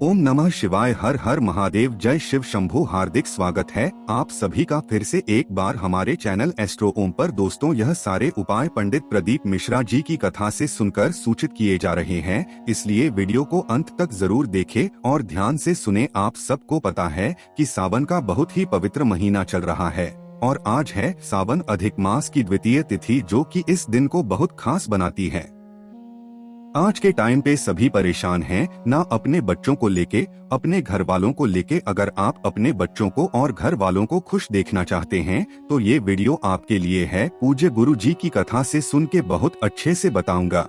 ओम नमः शिवाय। हर हर महादेव। जय शिव शंभू। हार्दिक स्वागत है आप सभी का फिर से एक बार हमारे चैनल एस्ट्रो ओम पर। दोस्तों, यह सारे उपाय पंडित प्रदीप मिश्रा जी की कथा से सुनकर सूचित किए जा रहे हैं, इसलिए वीडियो को अंत तक जरूर देखें और ध्यान से सुने। आप सबको पता है कि सावन का बहुत ही पवित्र महीना चल रहा है और आज है सावन अधिक मास की द्वितीय तिथि, जो कि इस दिन को बहुत खास बनाती है। आज के टाइम पे सभी परेशान हैं, ना अपने बच्चों को लेके, अपने घर वालों को लेके। अगर आप अपने बच्चों को और घर वालों को खुश देखना चाहते हैं तो ये वीडियो आपके लिए है। पूज्य गुरु जी की कथा से सुन के बहुत अच्छे से बताऊंगा।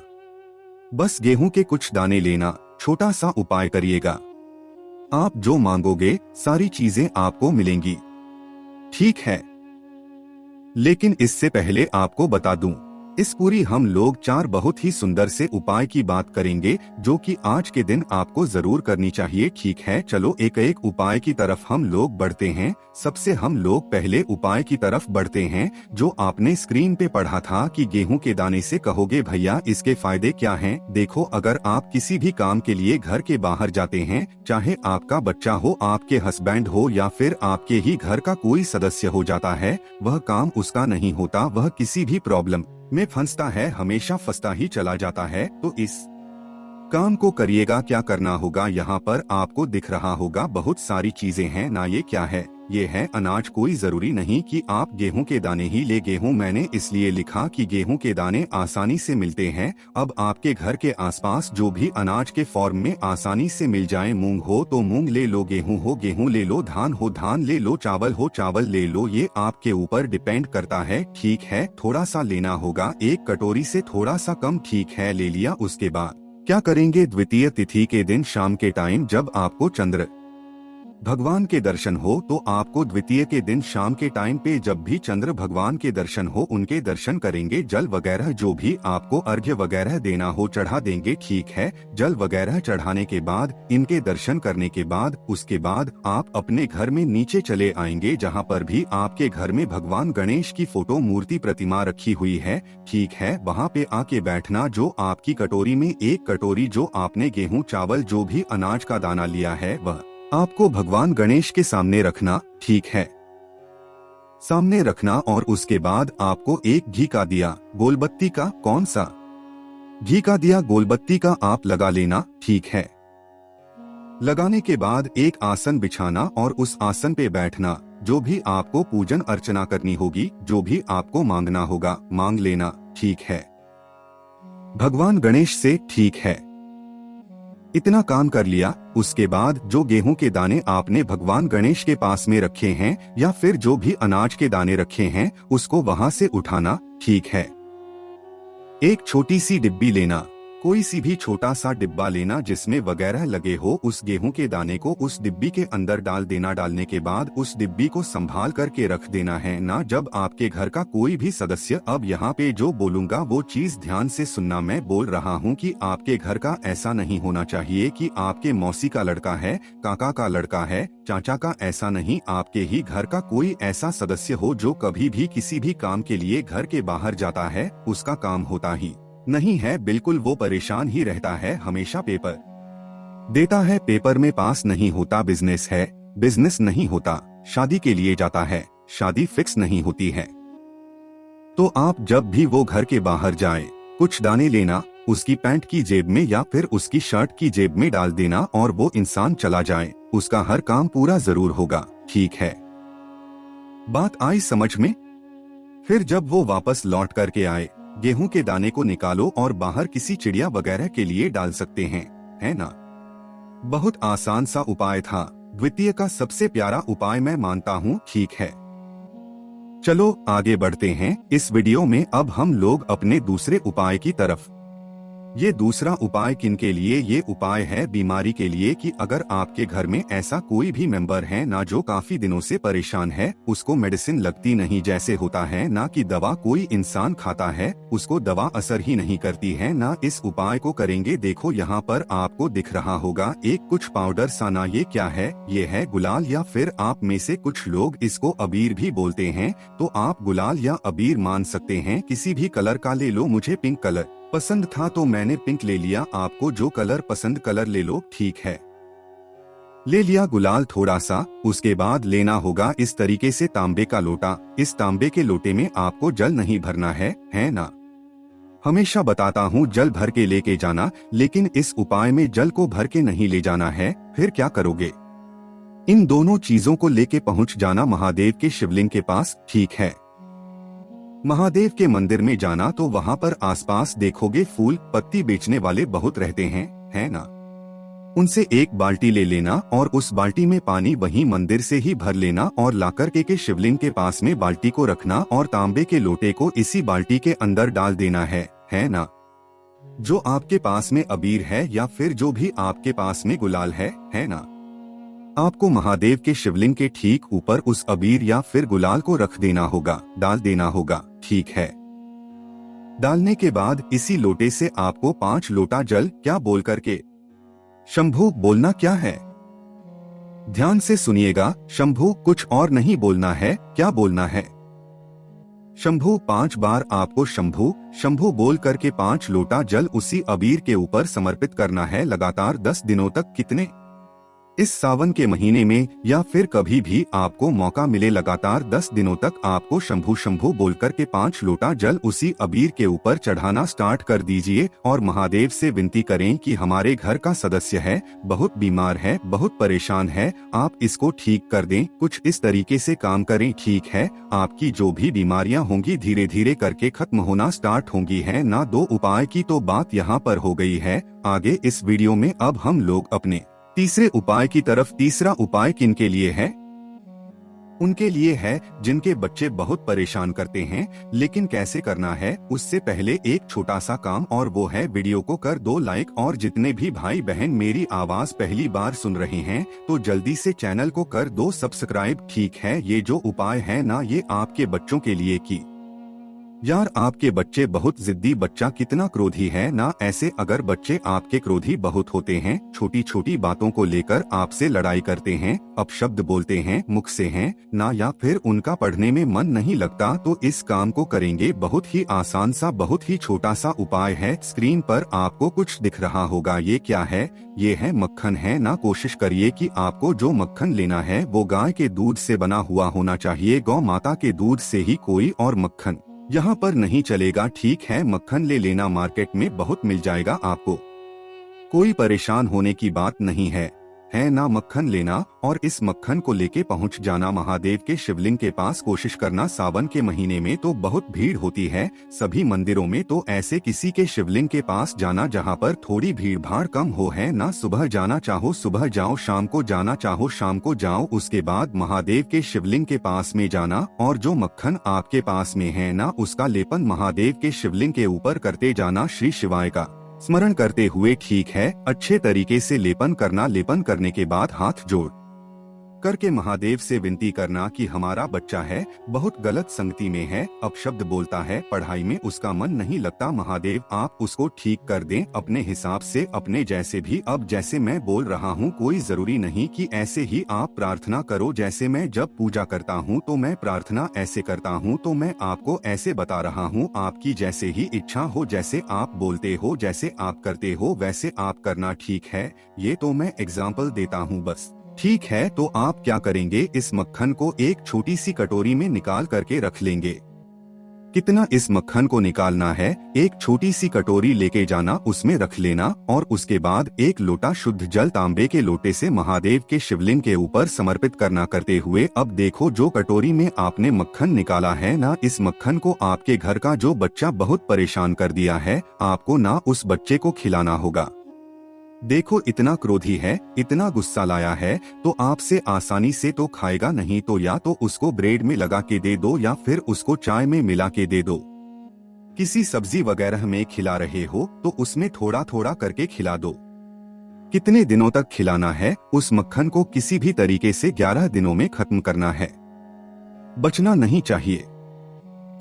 बस गेहूं के कुछ दाने लेना, छोटा सा उपाय करिएगा। आप जो मांगोगे सारी चीजें आपको मिलेंगी, ठीक है। लेकिन इससे पहले आपको बता दूं, इस पूरी हम लोग 4 बहुत ही सुंदर से उपाय की बात करेंगे जो कि आज के दिन आपको जरूर करनी चाहिए, ठीक है। चलो एक एक उपाय की तरफ हम लोग बढ़ते हैं। सबसे हम लोग पहले उपाय की तरफ बढ़ते हैं जो आपने स्क्रीन पे पढ़ा था कि गेहूं के दाने से। कहोगे भैया इसके फायदे क्या हैं? देखो, अगर आप किसी भी काम के लिए घर के बाहर जाते हैं, चाहे आपका बच्चा हो, आपके हस्बैंड हो या फिर आपके ही घर का कोई सदस्य हो जाता है, वह काम उसका नहीं होता, वह किसी भी प्रॉब्लम में फंसता है, हमेशा फंसता ही चला जाता है, तो इस काम को करिएगा। क्या करना होगा? यहाँ पर आपको दिख रहा होगा बहुत सारी चीजें हैं ना। ये क्या है? ये है अनाज। कोई जरूरी नहीं कि आप गेहूं के दाने ही ले। गेहूं मैंने इसलिए लिखा कि गेहूं के दाने आसानी से मिलते हैं। अब आपके घर के आसपास जो भी अनाज के फॉर्म में आसानी से मिल जाए, मूंग हो तो मूंग ले लो, गेहूं हो गेहूं ले लो, धान हो धान ले लो, चावल हो चावल ले लो। ये आपके ऊपर डिपेंड करता है, ठीक है। थोड़ा सा लेना होगा, 1 कटोरी से थोड़ा सा कम, ठीक है, ले लिया। उसके बाद क्या करेंगे? द्वितीय तिथि के दिन शाम के टाइम जब आपको चंद्र भगवान के दर्शन हो, तो आपको द्वितीय के दिन शाम के टाइम पे जब भी चंद्र भगवान के दर्शन हो, उनके दर्शन करेंगे। जल वगैरह जो भी आपको अर्घ्य वगैरह देना हो चढ़ा देंगे, ठीक है। जल वगैरह चढ़ाने के बाद, इनके दर्शन करने के बाद, उसके बाद आप अपने घर में नीचे चले आएंगे जहाँ पर भी आपके घर में भगवान गणेश की फोटो मूर्ति प्रतिमा रखी हुई है, ठीक है। वहाँ पे आके बैठना। जो आपकी कटोरी में 1 कटोरी जो आपने गेहूं चावल जो भी अनाज का दाना लिया है, वह आपको भगवान गणेश के सामने रखना, ठीक है, सामने रखना। और उसके बाद आपको एक घी का दिया, गोलबत्ती का, कौन सा घी का दिया, गोलबत्ती का आप लगा लेना, ठीक है। लगाने के बाद एक आसन बिछाना और उस आसन पे बैठना। जो भी आपको पूजन अर्चना करनी होगी, जो भी आपको मांगना होगा, मांग लेना, ठीक है, भगवान गणेश से, ठीक है। इतना काम कर लिया। उसके बाद जो गेहूं के दाने आपने भगवान गणेश के पास में रखे हैं या फिर जो भी अनाज के दाने रखे हैं, उसको वहां से उठाना, ठीक है। एक छोटी सी डिब्बी लेना, कोई सी भी छोटा सा डिब्बा लेना जिसमें वगैरह लगे हो। उस गेहूं के दाने को उस डिब्बी के अंदर डाल देना। डालने के बाद उस डिब्बी को संभाल करके रख देना है ना। जब आपके घर का कोई भी सदस्य, अब यहाँ पे जो बोलूंगा वो चीज ध्यान से सुनना। मैं बोल रहा हूँ कि आपके घर का ऐसा नहीं होना चाहिए कि आपके मौसी का लड़का है, काका का लड़का है, चाचा का, ऐसा नहीं। आपके ही घर का कोई ऐसा सदस्य हो जो कभी भी किसी भी काम के लिए घर के बाहर जाता है, उसका काम होता ही नहीं है, बिल्कुल वो परेशान ही रहता है, हमेशा पेपर देता है, पेपर में पास नहीं होता। बिजनेस है, बिजनेस नहीं होता। शादी के लिए जाता है, शादी फिक्स नहीं होती है। तो आप जब भी वो घर के बाहर जाए, कुछ दाने लेना, उसकी पैंट की जेब में या फिर उसकी शर्ट की जेब में डाल देना और वो इंसान चला जाए, उसका हर काम पूरा जरूर होगा, ठीक है। बात आई समझ में? फिर जब वो वापस लौट करके आए, गेहूं के दाने को निकालो और बाहर किसी चिड़िया वगैरह के लिए डाल सकते हैं, है ना। बहुत आसान सा उपाय था, द्वितीय का सबसे प्यारा उपाय मैं मानता हूँ, ठीक है। चलो आगे बढ़ते हैं इस वीडियो में। अब हम लोग अपने दूसरे उपाय की तरफ। ये दूसरा उपाय किनके लिए? ये उपाय है बीमारी के लिए कि अगर आपके घर में ऐसा कोई भी मेंबर है ना जो काफी दिनों से परेशान है, उसको मेडिसिन लगती नहीं, जैसे होता है ना कि दवा कोई इंसान खाता है, उसको दवा असर ही नहीं करती है ना। इस उपाय को करेंगे। देखो यहाँ पर आपको दिख रहा होगा एक कुछ पाउडर सा ना। ये क्या है? ये है गुलाल, या फिर आप में से कुछ लोग इसको अबीर भी बोलते हैं, तो आप गुलाल या अबीर मान सकते हैं। किसी भी कलर का ले लो, मुझे पिंक कलर पसंद था तो मैंने पिंक ले लिया। आपको जो कलर पसंद कलर ले लो, ठीक है। ले लिया गुलाल थोड़ा सा, उसके बाद लेना होगा इस तरीके से तांबे का लोटा। इस तांबे के लोटे में आपको जल नहीं भरना है ना? हमेशा बताता हूँ जल भर के लेके जाना, लेकिन इस उपाय में जल को भर के नहीं ले जाना है। फिर क्या करोगे? इन दोनों चीजों को लेके पहुंच जाना महादेव के शिवलिंग के पास, ठीक है? महादेव के मंदिर में जाना तो वहाँ पर आसपास देखोगे फूल पत्ती बेचने वाले बहुत रहते हैं, है ना? उनसे एक बाल्टी ले लेना और उस बाल्टी में पानी वहीं मंदिर से ही भर लेना और लाकर के शिवलिंग के पास में बाल्टी को रखना और तांबे के लोटे को इसी बाल्टी के अंदर डाल देना है ना? जो आपके पास में अबीर है या फिर जो भी आपके पास में गुलाल है ना? आपको महादेव के शिवलिंग के ठीक ऊपर उस अबीर या फिर गुलाल को रख देना होगा, डाल देना होगा, ठीक है? डालने के बाद इसी लोटे से आपको 5 लोटा जल क्या बोल करके शंभू बोलना क्या है? ध्यान से सुनिएगा, शंभू कुछ और नहीं बोलना है। क्या बोलना है? शंभू 5 बार आपको शंभू शंभू बोल करके 5 लोटा जल उसी अबीर के ऊपर समर्पित करना है लगातार 10 दिनों तक। कितने? इस सावन के महीने में या फिर कभी भी आपको मौका मिले, लगातार 10 दिनों तक आपको शंभू शंभू बोलकर के 5 लोटा जल उसी अबीर के ऊपर चढ़ाना स्टार्ट कर दीजिए और महादेव से विनती करें कि हमारे घर का सदस्य है, बहुत बीमार है, बहुत परेशान है, आप इसको ठीक कर दें। कुछ इस तरीके से काम करें, ठीक है? आपकी जो भी बीमारियां होंगी धीरे धीरे करके खत्म होना स्टार्ट होंगी, है ना? 2 उपाय की तो बात यहाँ पर हो गई है। आगे इस वीडियो में अब हम लोग अपने तीसरे उपाय की तरफ। तीसरा उपाय किनके लिए है? उनके लिए है जिनके बच्चे बहुत परेशान करते हैं, लेकिन कैसे करना है उससे पहले एक छोटा सा काम, और वो है वीडियो को कर दो लाइक। और जितने भी भाई बहन मेरी आवाज पहली बार सुन रहे हैं तो जल्दी से चैनल को कर दो सब्सक्राइब, ठीक है? ये जो उपाय है ना, ये आपके बच्चों के लिए की यार, आपके बच्चे बहुत जिद्दी, बच्चा कितना क्रोधी है ना? ऐसे अगर बच्चे आपके क्रोधी बहुत होते हैं, छोटी छोटी बातों को लेकर आपसे लड़ाई करते हैं, अपशब्द बोलते हैं मुख से हैं ना, या फिर उनका पढ़ने में मन नहीं लगता, तो इस काम को करेंगे। बहुत ही आसान सा, बहुत ही छोटा सा उपाय है। स्क्रीन पर आपको कुछ दिख रहा होगा, ये क्या है? ये है मक्खन, है ना? कोशिश करिए कि आपको जो मक्खन लेना है वो गाय के दूध से बना हुआ होना चाहिए, गौ माता के दूध से ही। कोई और मक्खन यहाँ पर नहीं चलेगा, ठीक है? मक्खन ले लेना, मार्केट में बहुत मिल जाएगा आपको, कोई परेशान होने की बात नहीं है ना? मक्खन लेना और इस मक्खन को लेके पहुँच जाना महादेव के शिवलिंग के पास। कोशिश करना, सावन के महीने में तो बहुत भीड़ होती है सभी मंदिरों में, तो ऐसे किसी के शिवलिंग के पास जाना जहाँ पर थोड़ी भीड़ भाड़ कम हो, है ना? सुबह जाना चाहो सुबह जाओ, शाम को जाना चाहो शाम को जाओ। उसके बाद महादेव के शिवलिंग के पास में जाना और जो मक्खन आपके पास में है ना, उसका लेपन महादेव के शिवलिंग के ऊपर करते जाना, श्री शिवाय का स्मरण करते हुए, ठीक है? अच्छे तरीके से लेपन करना। लेपन करने के बाद हाथ जोड़ करके महादेव से विनती करना कि हमारा बच्चा है, बहुत गलत संगति में है, अपशब्द बोलता है, पढ़ाई में उसका मन नहीं लगता, महादेव आप उसको ठीक कर दें अपने हिसाब से, अपने जैसे भी। अब जैसे मैं बोल रहा हूँ, कोई जरूरी नहीं कि ऐसे ही आप प्रार्थना करो। जैसे मैं जब पूजा करता हूँ तो मैं प्रार्थना ऐसे करता हूँ, तो मैं आपको ऐसे बता रहा हूँ। आपकी जैसे ही इच्छा हो, जैसे आप बोलते हो, जैसे आप करते हो, वैसे आप करना, ठीक है? ये तो मैं एग्जाम्पल देता हूँ बस, ठीक है? तो आप क्या करेंगे, इस मक्खन को एक छोटी सी कटोरी में निकाल करके रख लेंगे। कितना इस मक्खन को निकालना है? एक छोटी सी कटोरी लेके जाना, उसमें रख लेना और उसके बाद 1 लोटा शुद्ध जल तांबे के लोटे से महादेव के शिवलिंग के ऊपर समर्पित करना करते हुए। अब देखो, जो कटोरी में आपने मक्खन निकाला है ना, इस मक्खन को आपके घर का जो बच्चा बहुत परेशान कर दिया है, आपको ना उस बच्चे को खिलाना होगा। देखो, इतना क्रोधी है, इतना गुस्सा लाया है, तो आपसे आसानी से तो खाएगा नहीं, तो या तो उसको ब्रेड में लगा के दे दो या फिर उसको चाय में मिला के दे दो। किसी सब्जी वगैरह में खिला रहे हो तो उसमें थोड़ा थोड़ा करके खिला दो। कितने दिनों तक खिलाना है? उस मक्खन को किसी भी तरीके से 11 दिनों में खत्म करना है, बचना नहीं चाहिए।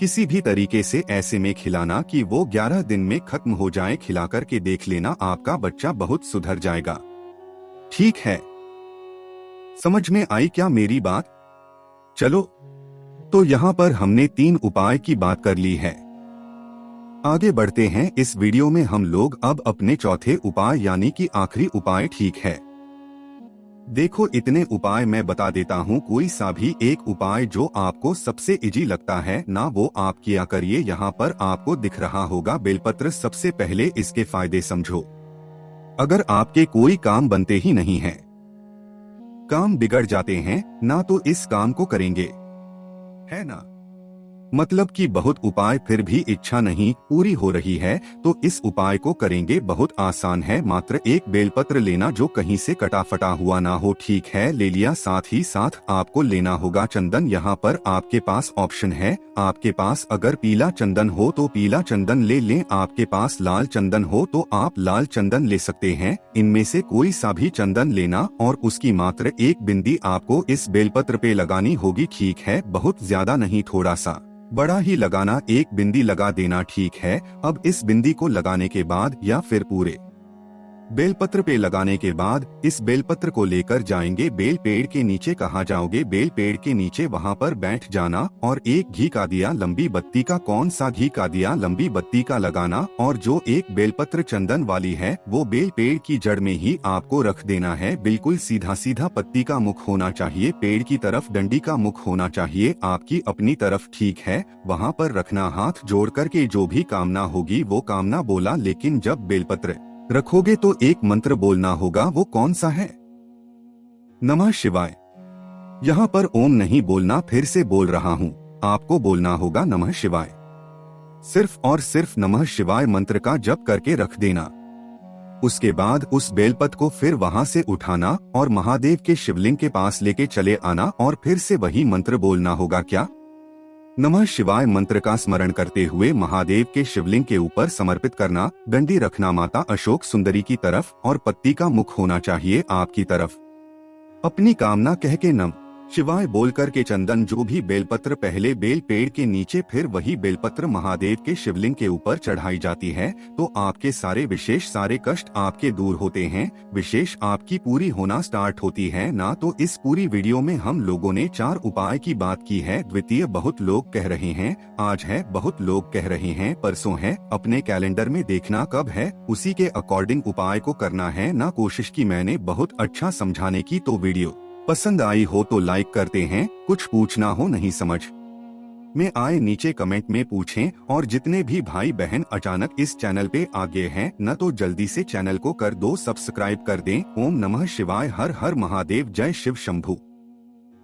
किसी भी तरीके से ऐसे में खिलाना कि वो 11 दिन में खत्म हो जाए। खिला करके देख लेना, आपका बच्चा बहुत सुधर जाएगा, ठीक है? समझ में आई क्या मेरी बात? चलो, तो यहाँ पर हमने 3 उपाय की बात कर ली है। आगे बढ़ते हैं इस वीडियो में हम लोग अब अपने चौथे उपाय यानी कि आखिरी उपाय, ठीक है? देखो इतने उपाय मैं बता देता हूँ, कोई सा भी एक उपाय जो आपको सबसे इजी लगता है ना वो आप किया करिए। यहाँ पर आपको दिख रहा होगा बेलपत्र। सबसे पहले इसके फायदे समझो। अगर आपके कोई काम बनते ही नहीं हैं, काम बिगड़ जाते हैं ना, तो इस काम को करेंगे, है ना। मतलब कि बहुत उपाय फिर भी इच्छा नहीं पूरी हो रही है, तो इस उपाय को करेंगे। बहुत आसान है, मात्र एक बेलपत्र लेना जो कहीं से कटा फटा हुआ ना हो। ठीक है, ले लिया। साथ ही साथ आपको लेना होगा चंदन। यहाँ पर आपके पास ऑप्शन है, आपके पास अगर पीला चंदन हो तो पीला चंदन ले लें, आपके पास लाल चंदन हो तो आप लाल चंदन ले सकते हैं। इनमें से कोई सा भी चंदन लेना और उसकी मात्र एक बिंदी आपको इस बेलपत्र पे लगानी होगी। ठीक है, बहुत ज्यादा नहीं, थोड़ा सा बड़ा ही लगाना, एक बिंदी लगा देना। ठीक है, अब इस बिंदी को लगाने के बाद या फिर पूरे बेलपत्र पे लगाने के बाद इस बेलपत्र को लेकर जाएंगे बेल पेड़ के नीचे। कहाँ जाओगे? बेल पेड़ के नीचे, वहाँ पर बैठ जाना और एक घी का दिया लंबी बत्ती का, कौन सा घी का दिया लंबी बत्ती का लगाना, और जो एक बेलपत्र चंदन वाली है वो बेल पेड़ की जड़ में ही आपको रख देना है। बिल्कुल सीधा सीधा पत्ती का मुख होना चाहिए, पेड़ की तरफ डंडी का मुख होना चाहिए, आपकी अपनी तरफ। ठीक है, वहाँ पर रखना, हाथ जोड़ करके जो भी कामना होगी वो कामना बोला। लेकिन जब बेलपत्र रखोगे तो एक मंत्र बोलना होगा, वो कौन सा है? नमः शिवाय। यहाँ पर ओम नहीं बोलना, फिर से बोल रहा हूँ, आपको बोलना होगा नमः शिवाय। सिर्फ और सिर्फ नमः शिवाय मंत्र का जप करके रख देना। उसके बाद उस बेलपत्र को फिर वहाँ से उठाना और महादेव के शिवलिंग के पास लेके चले आना और फिर से वही मंत्र बोलना होगा। क्या? नमः शिवाय मंत्र का स्मरण करते हुए महादेव के शिवलिंग के ऊपर समर्पित करना। डंडी रखना माता अशोक सुंदरी की तरफ और पत्ती का मुख होना चाहिए आपकी तरफ। अपनी कामना कह के नम शिवाय बोल कर के चंदन, जो भी बेलपत्र पहले बेल पेड़ के नीचे फिर वही बेलपत्र महादेव के शिवलिंग के ऊपर चढ़ाई जाती है, तो आपके सारे विशेष सारे कष्ट आपके दूर होते हैं, विशेष आपकी पूरी होना स्टार्ट होती है ना। तो इस पूरी वीडियो में हम लोगों ने 4 उपाय की बात की है। द्वितीय बहुत लोग कह रहे हैं आज है, बहुत लोग कह रहे हैं परसों है। अपने कैलेंडर में देखना कब है, उसी के अकॉर्डिंग उपाय को करना है ना। कोशिश की मैंने बहुत अच्छा समझाने की, तो वीडियो पसंद आई हो तो लाइक करते हैं। कुछ पूछना हो नहीं समझ में आए नीचे कमेंट में पूछें। और जितने भी भाई बहन अचानक इस चैनल पे आ गए हैं न, तो जल्दी से चैनल को कर दो सब्सक्राइब कर दें। ओम नमः शिवाय, हर हर महादेव, जय शिव शंभू।